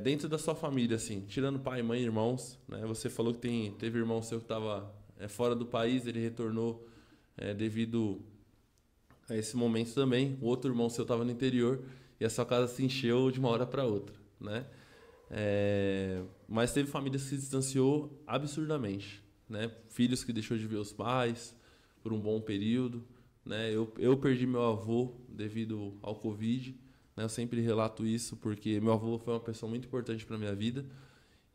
Dentro da sua família, assim, tirando pai, mãe, irmãos, né? Você falou que teve irmão seu que estava fora do país, ele retornou devido a esse momento também. O outro irmão seu estava no interior e a sua casa se encheu de uma hora para outra, né? Mas teve família que se distanciou absurdamente, né? Filhos que deixou de ver os pais por um bom período, né? Eu perdi meu avô devido ao Covid, né? Eu sempre relato isso porque meu avô foi uma pessoa muito importante para minha vida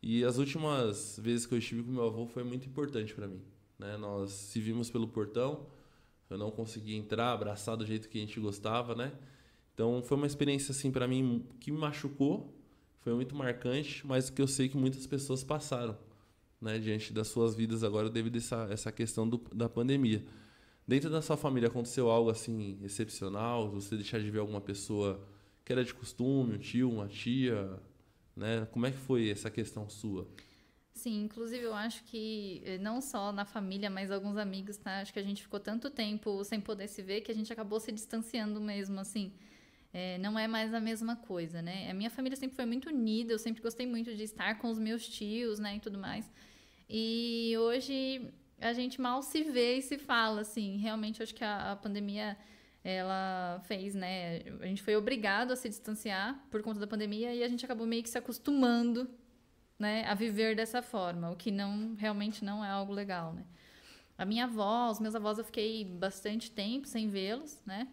e as últimas vezes que eu estive com meu avô foi muito importante para mim, né? Nós se vimos pelo portão, eu não consegui entrar, abraçar do jeito que a gente gostava, né? Então foi uma experiência assim para mim que me machucou, foi muito marcante, mas que eu sei que muitas pessoas passaram, né, diante das suas vidas agora devido a essa questão da pandemia. Dentro da sua família aconteceu algo assim excepcional? Você deixar de ver alguma pessoa que era de costume, um tio, uma tia, né? Como é que foi essa questão sua? Sim, inclusive eu acho que não só na família, mas alguns amigos, tá? Acho que a gente ficou tanto tempo sem poder se ver que a gente acabou se distanciando mesmo, assim. Não é mais a mesma coisa, né? A minha família sempre foi muito unida, eu sempre gostei muito de estar com os meus tios, né, e tudo mais. E hoje a gente mal se vê e se fala, assim. Realmente, eu acho que a pandemia ela fez, né? A gente foi obrigado a se distanciar por conta da pandemia e a gente acabou meio que se acostumando, né, a viver dessa forma, o que não realmente não é algo legal, né? A minha avó, os meus avós, eu fiquei bastante tempo sem vê-los, né?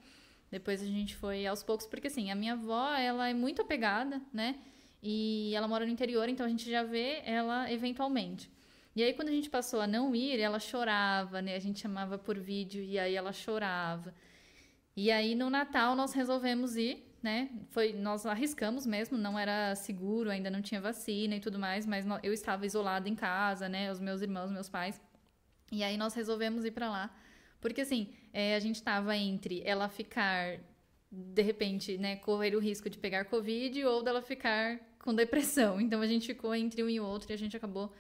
Depois a gente foi aos poucos, porque assim, a minha avó, ela é muito apegada, né? E ela mora no interior, então a gente já vê ela eventualmente. E aí quando a gente passou a não ir, ela chorava, né? A gente chamava por vídeo e aí ela chorava. E aí no Natal nós resolvemos ir, né? Nós arriscamos mesmo, não era seguro, ainda não tinha vacina e tudo mais, mas eu estava isolada em casa, né? Os meus irmãos, meus pais. E aí nós resolvemos ir pra lá. Porque assim, a gente tava entre ela ficar, de repente, né, correr o risco de pegar Covid ou dela ficar com depressão. Então a gente ficou entre um e o outro e a gente acabou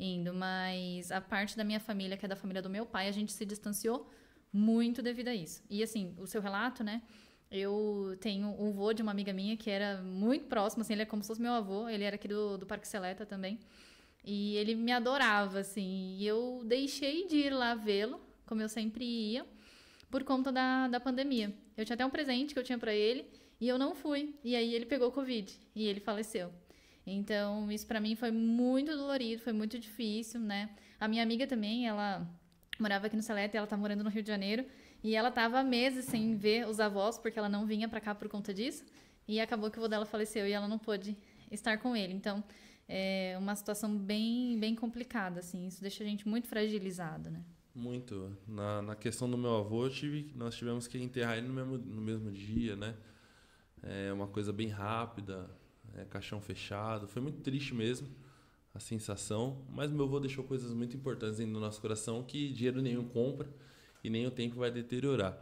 indo. Mas a parte da minha família, que é da família do meu pai, a gente se distanciou muito devido a isso. E assim, o seu relato, né? Eu tenho um vô de uma amiga minha que era muito próximo, assim, ele é como se fosse meu avô, ele era aqui do Parque Seleta também. E ele me adorava, assim. E eu deixei de ir lá vê-lo, como eu sempre ia, por conta da pandemia. Eu tinha até um presente que eu tinha pra ele e eu não fui. E aí ele pegou Covid e ele faleceu. Então, isso pra mim foi muito dolorido, foi muito difícil, né? A minha amiga também, ela morava aqui no Salete e ela tá morando no Rio de Janeiro. E ela tava há meses sem ver os avós, porque ela não vinha pra cá por conta disso. E acabou que o vô dela faleceu e ela não pôde estar com ele. Então, é uma situação bem, bem complicada, assim. Isso deixa a gente muito fragilizado, né? Muito. Na questão do meu avô, nós tivemos que enterrar ele no mesmo dia, né? É uma coisa bem rápida, caixão fechado. Foi muito triste mesmo a sensação, mas meu avô deixou coisas muito importantes dentro do nosso coração que dinheiro nenhum compra e nem o tempo vai deteriorar.